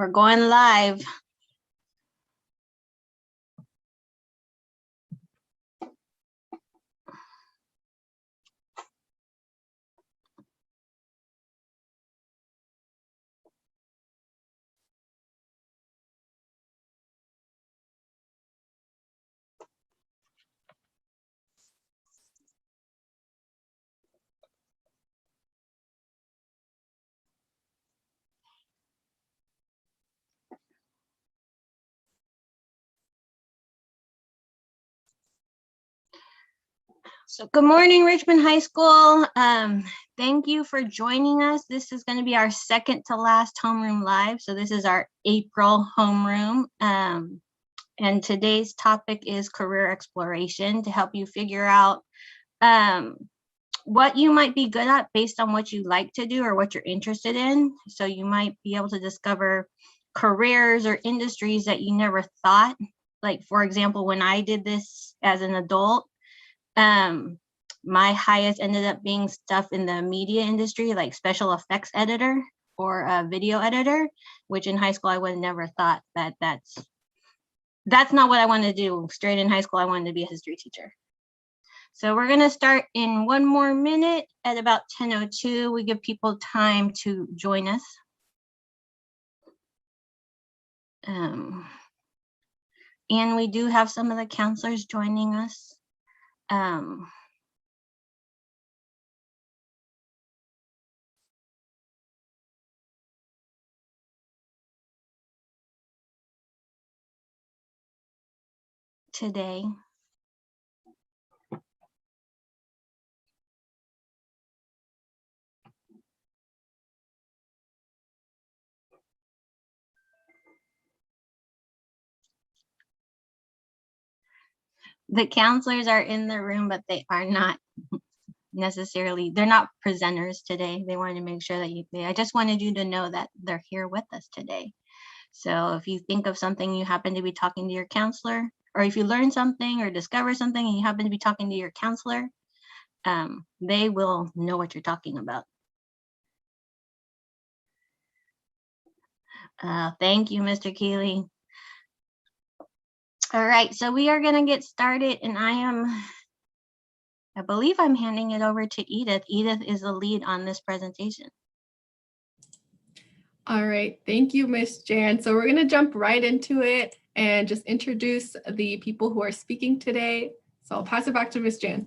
We're going live. So good morning, Richmond High School. Thank you for joining us. This is going to be our second to last homeroom live. So this is our April homeroom. And today's topic is career exploration to help you figure out what you might be good at based on what you like to do or what you're interested in. So you might be able to discover careers or industries that you never thought. Like, for example, when I did this as an adult, my highest ended up being stuff in the media industry, like special effects editor or a video editor, which in high school I would have never thought that that's not what I wanted to do. Straight in high school, I wanted to be a history teacher. So we're going to start in 1 more minute at about 10:02. We give people time to join us. And we do have some of the counselors joining us. Today. The counselors are in the room, but they are not necessarily, they're not presenters today. They wanted to make sure that I just wanted you to know that they're here with us today. So if you think of something, you happen to be talking to your counselor, or if you learn something or discover something and you happen to be talking to your counselor, they will know what you're talking about. Thank you, Mr. Keeley. All right, so we are gonna get started, and I believe I'm handing it over to Edith. Edith is the lead on this presentation. All right, thank you, Miss Jan. So we're gonna jump right into it and just introduce the people who are speaking today. So I'll pass it back to Miss Jan.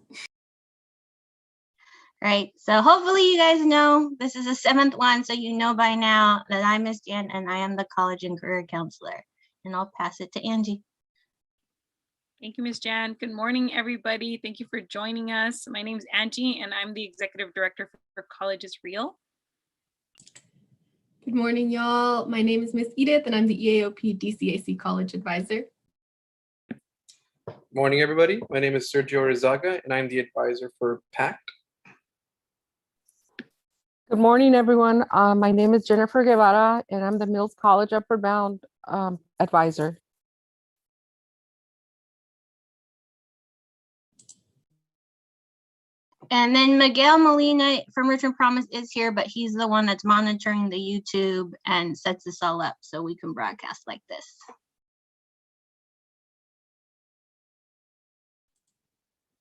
Right, so hopefully you guys know this is the 7th one, so you know by now that I'm Miss Jan and I am the college and career counselor. And I'll pass it to Angie. Thank you, Ms. Jan. Good morning, everybody. Thank you for joining us. My name is Angie, and I'm the Executive Director for College is Real. Good morning, y'all. My name is Miss Edith, and I'm the EAOP DCAC College Advisor. Good morning, everybody. My name is Sergio Rizaga, and I'm the advisor for PACT. Good morning, everyone. My name is Jennifer Guevara, and I'm the Mills College Upward Bound advisor. And then Miguel Molina from Richmond Promise is here, but he's the one that's monitoring the YouTube and sets this all up so we can broadcast like this.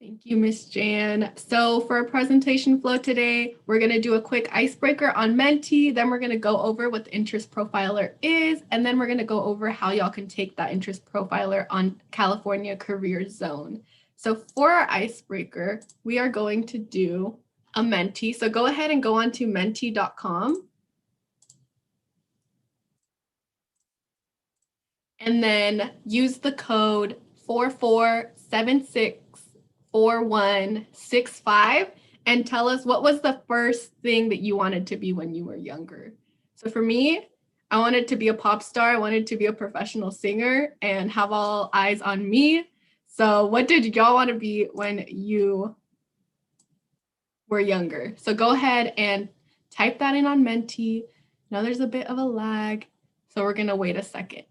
Thank you, Miss Jan. So for our presentation flow today, we're going to do a quick icebreaker on Menti, then we're going to go over what the interest profiler is, and then we're going to go over how y'all can take that interest profiler on California Career Zone. So for our icebreaker, we are going to do a Menti. So go ahead and go on to menti.com. And then use the code 44764165 and tell us what was the first thing that you wanted to be when you were younger. So for me, I wanted to be a pop star. I wanted to be a professional singer and have all eyes on me. So what did y'all want to be when you were younger? So go ahead and type that in on Menti. Now there's a bit of a lag, so we're going to wait a second.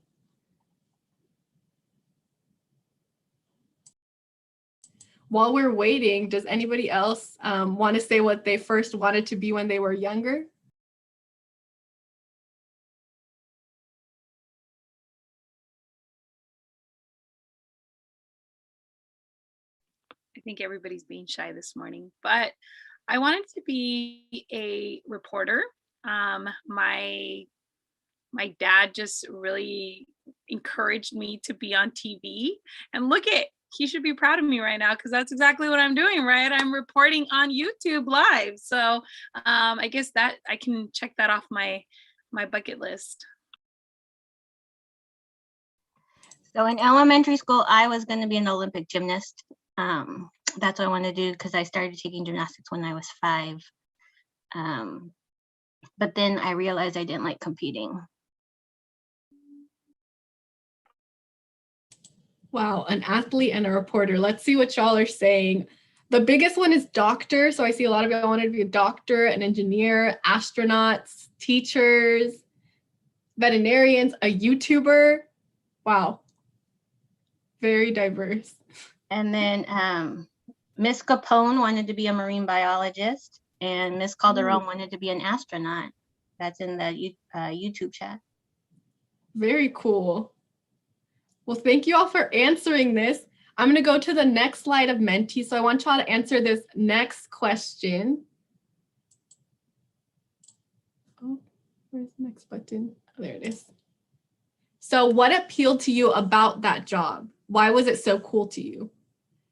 While we're waiting, does anybody else want to say what they first wanted to be when they were younger? I think everybody's being shy this morning, but I wanted to be a reporter. My dad just really encouraged me to be on TV, and look at, he should be proud of me right now because that's exactly what I'm doing, right? I'm reporting on YouTube live. So I guess that I can check that off my bucket list. So in elementary school, I was going to be an Olympic gymnast. That's what I want to do because I started taking gymnastics when I was 5. But then I realized I didn't like competing. Wow, an athlete and a reporter. Let's see what y'all are saying. The biggest one is doctor. So I see a lot of y'all wanted to be a doctor, an engineer, astronauts, teachers, veterinarians, a YouTuber. Wow. Very diverse. And then Miss Capone wanted to be a marine biologist, and Miss Calderon wanted to be an astronaut. That's in the YouTube chat. Very cool. Well, thank you all for answering this. I'm going to go to the next slide of Menti. So I want y'all to answer this next question. Oh, where's the next button? Oh, there it is. So what appealed to you about that job? Why was it so cool to you?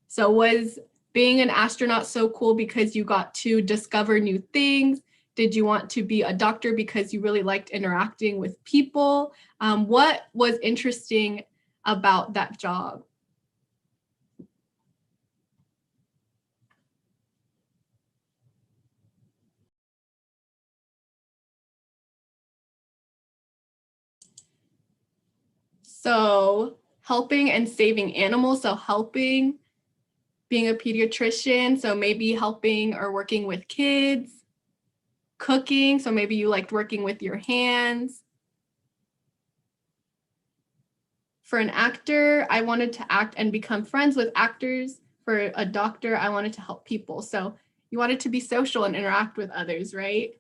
So was being an astronaut so cool because you got to discover new things? Did you want to be a doctor because you really liked interacting with people? What was interesting about that job? So helping and saving animals. So helping, being a pediatrician. So maybe helping or working with kids. Cooking. So maybe you liked working with your hands. For an actor, I wanted to act and become friends with actors. For a doctor, I wanted to help people. So you wanted to be social and interact with others, right?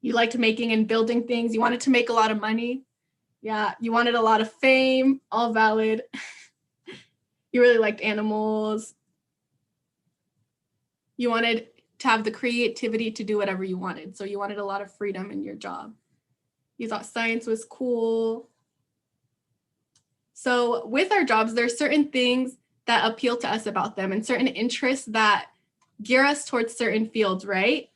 You liked making and building things. You wanted to make a lot of money. Yeah, you wanted a lot of fame, all valid. You really liked animals. You wanted to have the creativity to do whatever you wanted. So you wanted a lot of freedom in your job. You thought science was cool. So with our jobs, there's certain things that appeal to us about them and certain interests that gear us towards certain fields, right?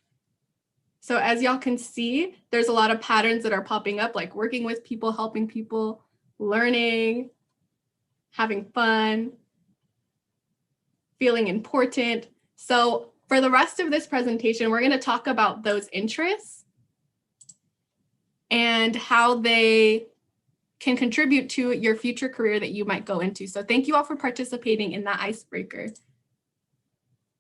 So as y'all can see, there's a lot of patterns that are popping up, like working with people, helping people, learning, having fun, feeling important. So for the rest of this presentation, we're going to talk about those interests and how they can contribute to your future career that you might go into. So thank you all for participating in that icebreaker.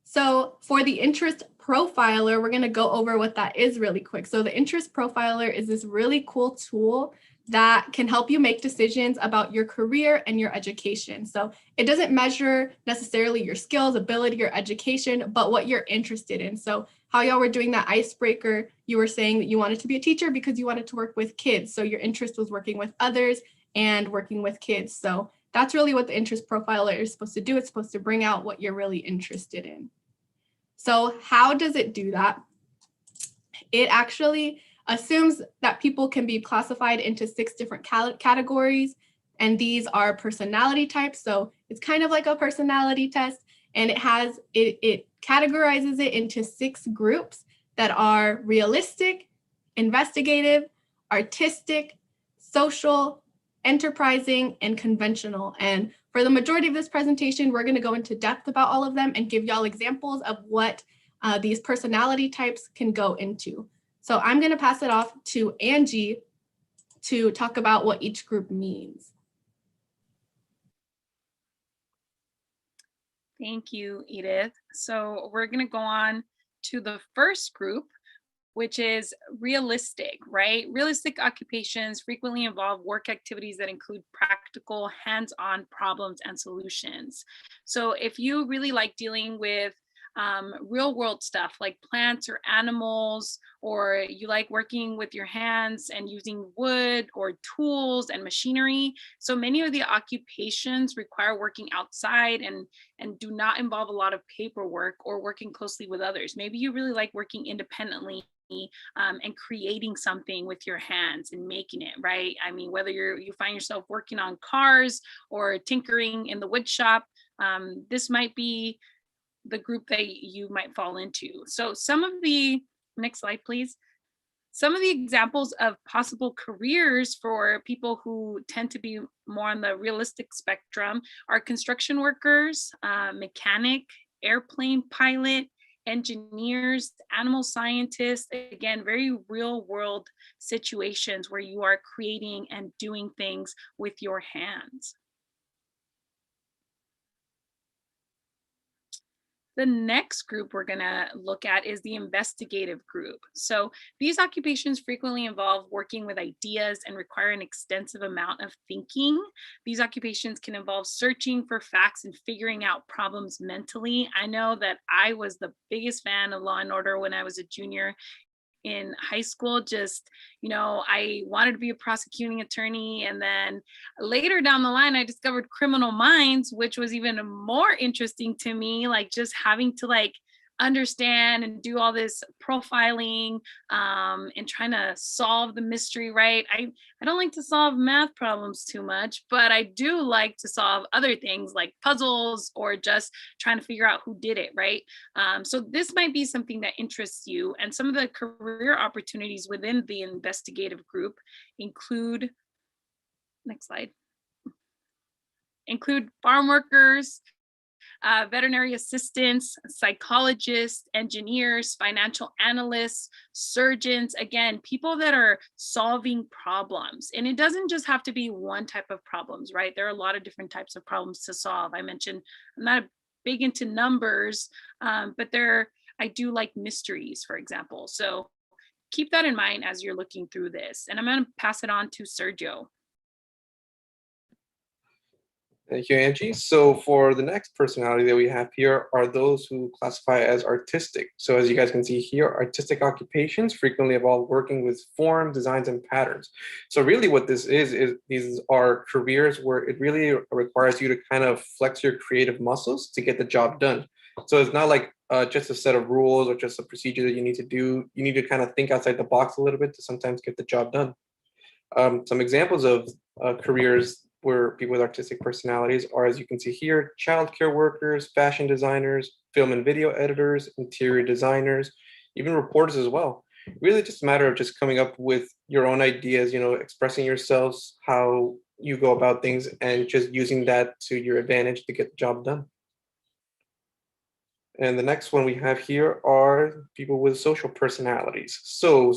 So for the interest profiler, we're going to go over what that is really quick. So the interest profiler is this really cool tool that can help you make decisions about your career and your education. So it doesn't measure necessarily your skills, ability, or education, but what you're interested in. So how y'all were doing that icebreaker, you were saying that you wanted to be a teacher because you wanted to work with kids. So your interest was working with others and working with kids. So that's really what the interest profiler is supposed to do. It's supposed to bring out what you're really interested in. So how does it do that? It actually assumes that people can be classified into 6 different categories, and these are personality types. So it's kind of like a personality test, and it categorizes it into 6 groups that are realistic, investigative, artistic, social, enterprising, and conventional. And for the majority of this presentation, we're going to go into depth about all of them and give y'all examples of what these personality types can go into. So I'm going to pass it off to Angie to talk about what each group means. Thank you, Edith. So we're going to go on to the first group, which is realistic, right? Realistic occupations frequently involve work activities that include practical, hands-on problems and solutions. So if you really like dealing with real world stuff like plants or animals, or you like working with your hands and using wood or tools and machinery. So many of the occupations require working outside and do not involve a lot of paperwork or working closely with others. Maybe you really like working independently, and creating something with your hands and making it, right? I mean, whether you find yourself working on cars or tinkering in the wood shop, this might be the group that you might fall into. So some of the, next slide, please. Some of the examples of possible careers for people who tend to be more on the realistic spectrum are construction workers, mechanic, airplane pilot, engineers, animal scientists. Again, very real world situations where you are creating and doing things with your hands. The next group we're going to look at is the investigative group. So these occupations frequently involve working with ideas and require an extensive amount of thinking. These occupations can involve searching for facts and figuring out problems mentally. I know that I was the biggest fan of Law and Order when I was a junior in high school. Just, I wanted to be a prosecuting attorney. And then later down the line, I discovered Criminal Minds, which was even more interesting to me, like just having to understand and do all this profiling, and trying to solve the mystery, right? I don't like to solve math problems too much, but I do like to solve other things like puzzles or just trying to figure out who did it, right? So this might be something that interests you. And some of the career opportunities within the investigative group include, next slide, include farm workers, veterinary assistants, psychologists, engineers, financial analysts, surgeons, again, people that are solving problems. And it doesn't just have to be one type of problems, right? There are a lot of different types of problems to solve. I mentioned I'm not big into numbers, but I do like mysteries, for example. So keep that in mind as you're looking through this. And I'm going to pass it on to Sergio. Thank you, Angie. So for the next personality that we have here are those who classify as artistic. So as you guys can see here, artistic occupations frequently involve working with form, designs, and patterns. So really what this is these are careers where it really requires you to kind of flex your creative muscles to get the job done. So it's not like just a set of rules or just a procedure that you need to do. You need to kind of think outside the box a little bit to sometimes get the job done. Some examples of careers where people with artistic personalities are, as you can see here, childcare workers, fashion designers, film and video editors, interior designers, even reporters as well. Really just a matter of just coming up with your own ideas, expressing yourselves, how you go about things, and just using that to your advantage to get the job done. And the next one we have here are people with social personalities. So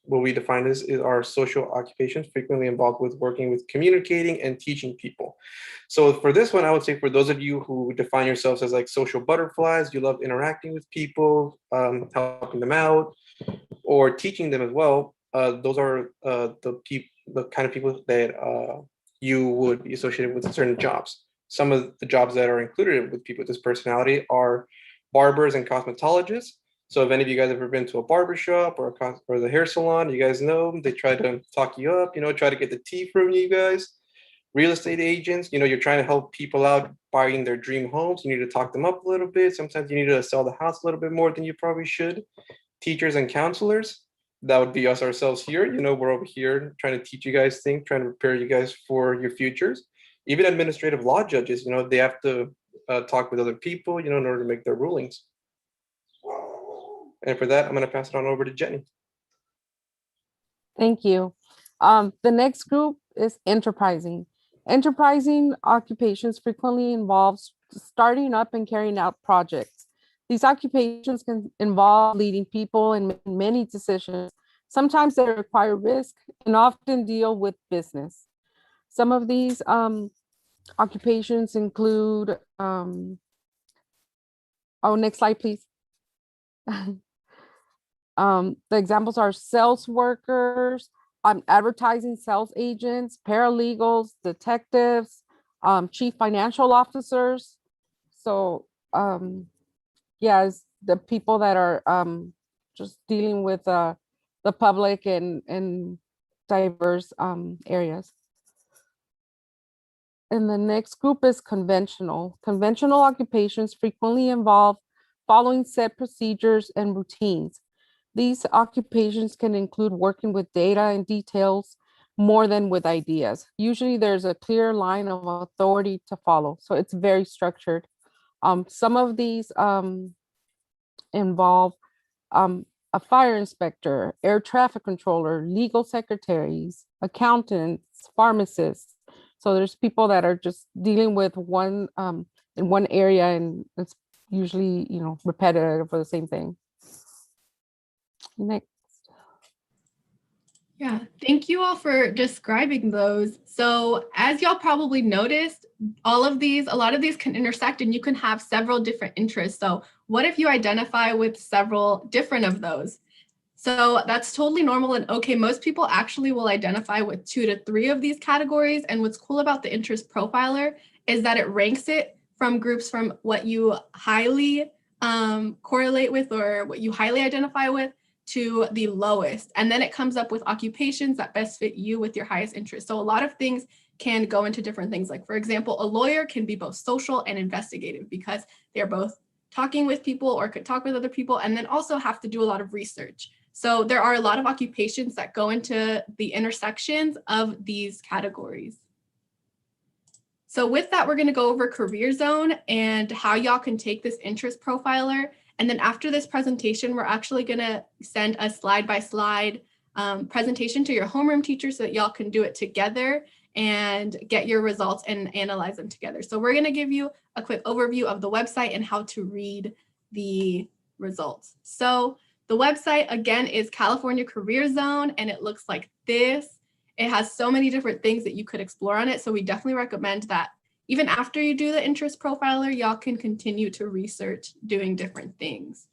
what we define this is our social occupations frequently involved with working with communicating and teaching people. So for this one, I would say for those of you who define yourselves as like social butterflies, you love interacting with people, helping them out, or teaching them as well. Those are the kind of people that you would be associated with certain jobs. Some of the jobs that are included with people with this personality are barbers and cosmetologists. So if any of you guys have ever been to a barber shop or the hair salon, you guys know they try to talk you up, try to get the tea from you guys. Real estate agents, you're trying to help people out buying their dream homes. You need to talk them up a little bit. Sometimes you need to sell the house a little bit more than you probably should. Teachers and counselors, that would be us ourselves here. We're over here trying to teach you guys things, trying to prepare you guys for your futures. Even administrative law judges, they have to talk with other people, in order to make their rulings. And for that, I'm going to pass it on over to Jenny. Thank you. The next group is enterprising. Enterprising occupations frequently involves starting up and carrying out projects. These occupations can involve leading people in many decisions. Sometimes they require risk and often deal with business. Some of these occupations include, next slide, please. The examples are sales workers, advertising sales agents, paralegals, detectives, chief financial officers. So yeah, it's the people that are just dealing with the public and diverse areas. And the next group is conventional. Conventional occupations frequently involve following set procedures and routines. These occupations can include working with data and details more than with ideas. Usually there's a clear line of authority to follow, so it's very structured. Some of these involve a fire inspector, air traffic controller, legal secretaries, accountants, pharmacists. So there's people that are just dealing with one in one area, and it's usually, you know, repetitive for the same thing. Next. Yeah, thank you all for describing those. So as y'all probably noticed, a lot of these can intersect and you can have several different interests. So what if you identify with several different of those? So that's totally normal and okay. Most people actually will identify with 2 to 3 of these categories. And what's cool about the interest profiler is that it ranks it from groups from what you highly correlate with or what you highly identify with to the lowest. And then it comes up with occupations that best fit you with your highest interest. So a lot of things can go into different things. Like, for example, a lawyer can be both social and investigative because they're both talking with people or could talk with other people and then also have to do a lot of research. So there are a lot of occupations that go into the intersections of these categories. So with that, we're going to go over career zone and how y'all can take this interest profiler. And then after this presentation, we're actually going to send a slide-by-slide presentation to your homeroom teacher so that y'all can do it together and get your results and analyze them together. So we're going to give you a quick overview of the website and how to read the results. So the website, again, is California Career Zone, and it looks like this. It has so many different things that you could explore on it. So we definitely recommend that even after you do the interest profiler, y'all can continue to research doing different things.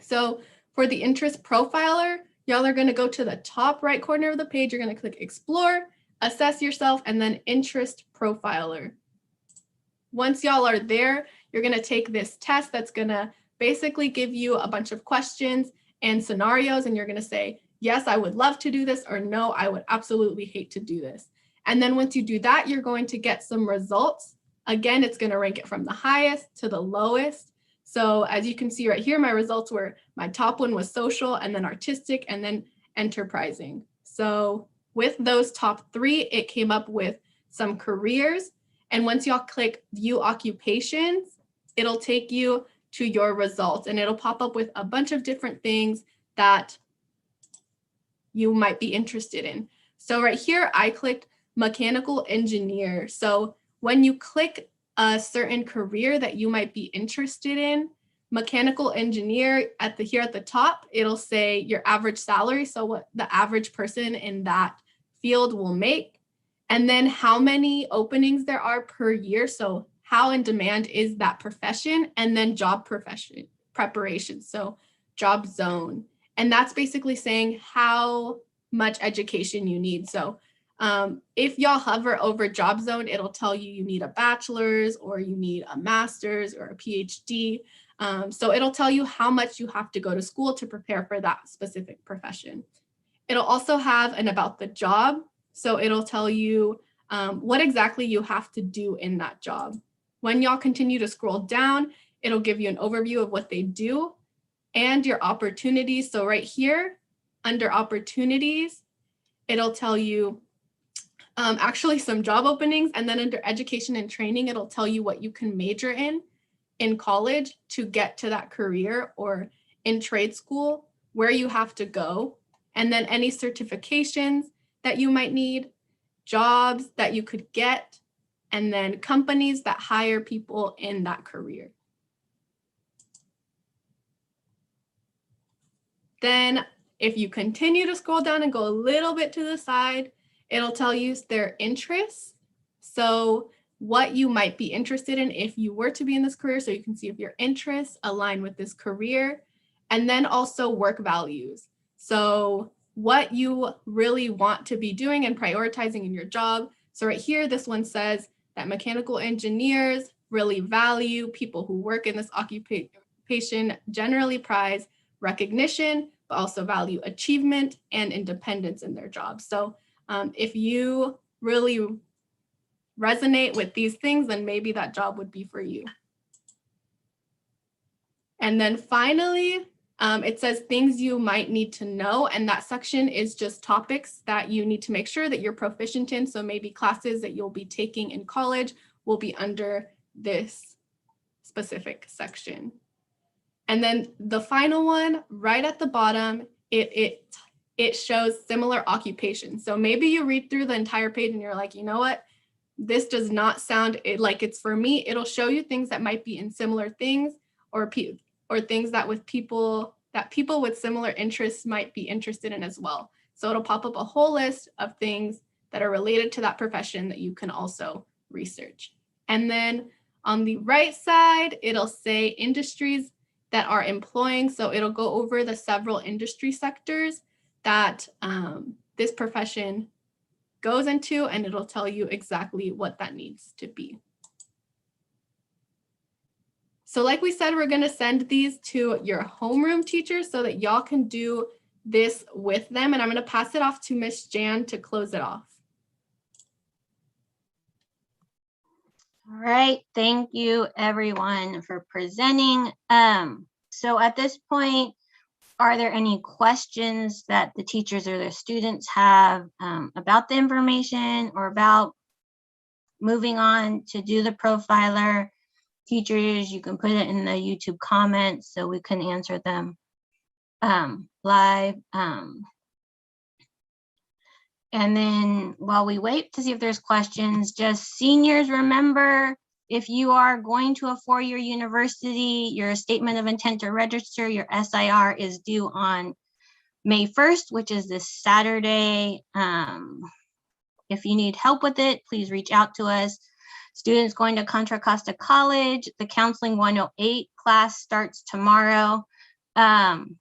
So for the interest profiler, y'all are going to go to the top right corner of the page. You're going to click Explore, Assess Yourself, and then Interest Profiler. Once y'all are there, you're going to take this test that's going to basically give you a bunch of questions and scenarios, and you're going to say, yes, I would love to do this, or no, I would absolutely hate to do this. And then once you do that, you're going to get some results. Again, it's going to rank it from the highest to the lowest. So as you can see right here, my results were, my top one was social, and then artistic, and then enterprising. So with those top 3, it came up with some careers. And once y'all click View Occupations, it'll take you to your results, and it'll pop up with a bunch of different things that you might be interested in. So right here, I clicked mechanical engineer. So when you click a certain career that you might be interested in, mechanical engineer here at the top, it'll say your average salary. So what the average person in that field will make, and then how many openings there are per year. So how in demand is that profession, and then job preparation. So job zone. And that's basically saying how much education you need. So if y'all hover over job zone, it'll tell you you need a bachelor's or you need a master's or a PhD. So it'll tell you how much you have to go to school to prepare for that specific profession. It'll also have an about the job. So it'll tell you what exactly you have to do in that job. When y'all continue to scroll down, it'll give you an overview of what they do and your opportunities. So right here, under opportunities, it'll tell you actually some job openings, and then under education and training, it'll tell you what you can major in college to get to that career, or in trade school, where you have to go, and then any certifications that you might need, jobs that you could get, and then companies that hire people in that career. Then if you continue to scroll down and go a little bit to the side, it'll tell you their interests. So what you might be interested in if you were to be in this career. So you can see if your interests align with this career, and then also work values. So what you really want to be doing and prioritizing in your job. So right here, this one says that mechanical engineers really value people who work in this occupation generally prize recognition, but also value achievement and independence in their jobs. So if you really resonate with these things, then maybe that job would be for you. And then finally, it says things you might need to know. And that section is just topics that you need to make sure that you're proficient in. So maybe classes that you'll be taking in college will be under this specific section. And then the final one, right at the bottom, it shows similar occupations. So maybe you read through the entire page and you're like, you know what? This does not sound like it's for me. It'll show you things that might be in similar things, or things that people with similar interests might be interested in as well. So it'll pop up a whole list of things that are related to that profession that you can also research. And then on the right side, it'll say industries that are employing. So it'll go over the several industry sectors that this profession goes into, and it'll tell you exactly what that needs to be. So like we said, we're going to send these to your homeroom teachers so that y'all can do this with them. And I'm going to pass it off to Miss Jan to close it off. All right, thank you everyone for presenting. So at this point, are there any questions that the teachers or the students have about the information or about moving on to do the profiler? Teachers, you can put it in the YouTube comments so we can answer them live. And then while we wait to see if there's questions, just seniors, remember, if you are going to a four-year university, your statement of intent to register, your SIR is due on May 1st, which is this Saturday. If you need help with it, please reach out to us. Students going to Contra Costa College, the Counseling 108 class starts tomorrow. And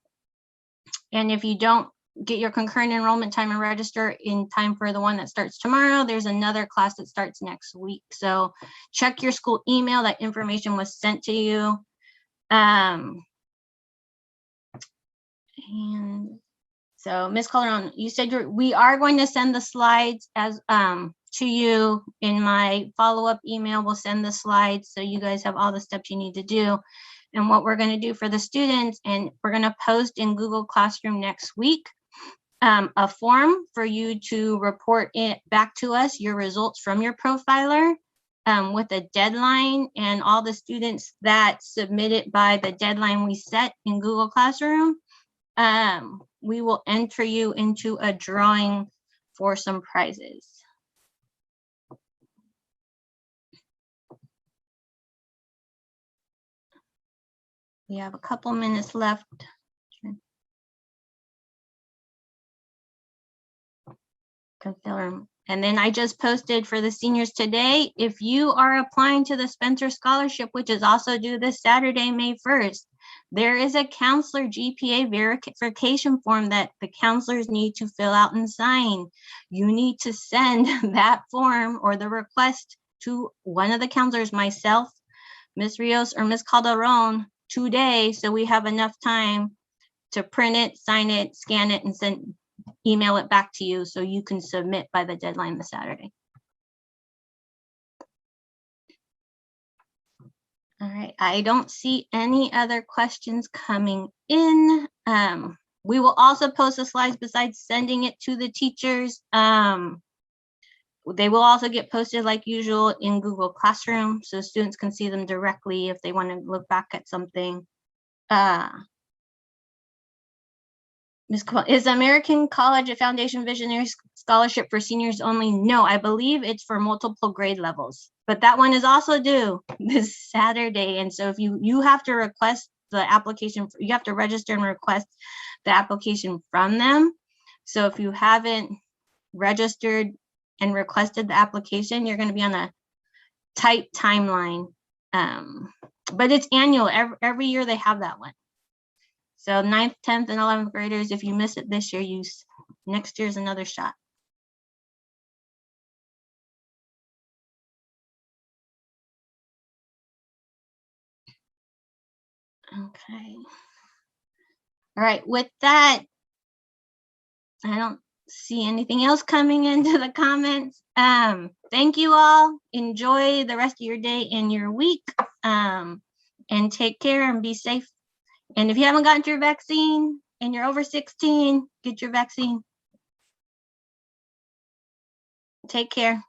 if you don't get your concurrent enrollment time and register in time for the one that starts tomorrow, there's another class that starts next week. So check your school email. That information was sent to you. And so Ms. Calderon, you said we are going to send the slides as to you in my follow-up email. We'll send the slides so you guys have all the steps you need to do. And what we're going to do for the students, and we're going to post in Google Classroom next week a form for you to report it back to us, your results from your profiler with a deadline, and all the students that submitted by the deadline we set in Google Classroom, we will enter you into a drawing for some prizes. We have a couple minutes left. Confirm. And then I just posted for the seniors today, if you are applying to the Spencer Scholarship, which is also due this Saturday, May 1st, there is a counselor GPA verification form that the counselors need to fill out and sign. You need to send that form or the request to one of the counselors, myself, Ms. Rios, or Ms. Calderon, today, so we have enough time to print it, sign it, scan it, and email it back to you so you can submit by the deadline this Saturday. All right, I don't see any other questions coming in. We will also post the slides besides sending it to the teachers. They will also get posted like usual in Google Classroom so students can see them directly if they want to look back at something. Is American College a Foundation Visionary Scholarship for seniors only? No, I believe it's for multiple grade levels, but that one is also due this Saturday. And so if you have to request the application, you have to register and request the application from them. So if you haven't registered and requested the application, you're going to be on a tight timeline. But it's annual. Every year they have that one. So 9th, 10th, and 11th graders, if you miss it this year, next year's another shot. Okay. All right, with that, I don't see anything else coming into the comments. Thank you all. Enjoy the rest of your day and your week. And take care and be safe. And if you haven't gotten your vaccine and you're over 16, get your vaccine. Take care.